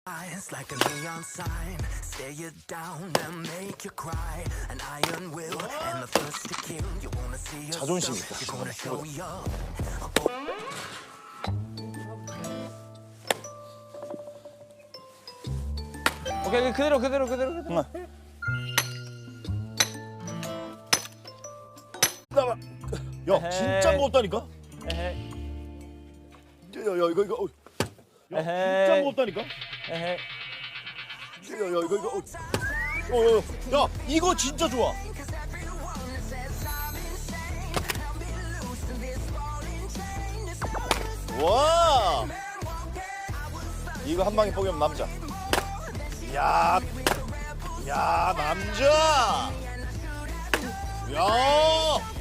It's like a neon sign, stare you down and make you cry. An iron will and the thirst to kill. You wanna see 자존심 yourself, 있다. you're gonna show your. 오케이 그대로. 나봐. 야 진짜 무겁다니까? 에헤이. 야 이거. 야 진짜 무겁다니까? 에헤이. 야 이거. 야 이거 진짜 좋아. 와. 이거 한 방에 포기하면 남자. 야 남자. 야.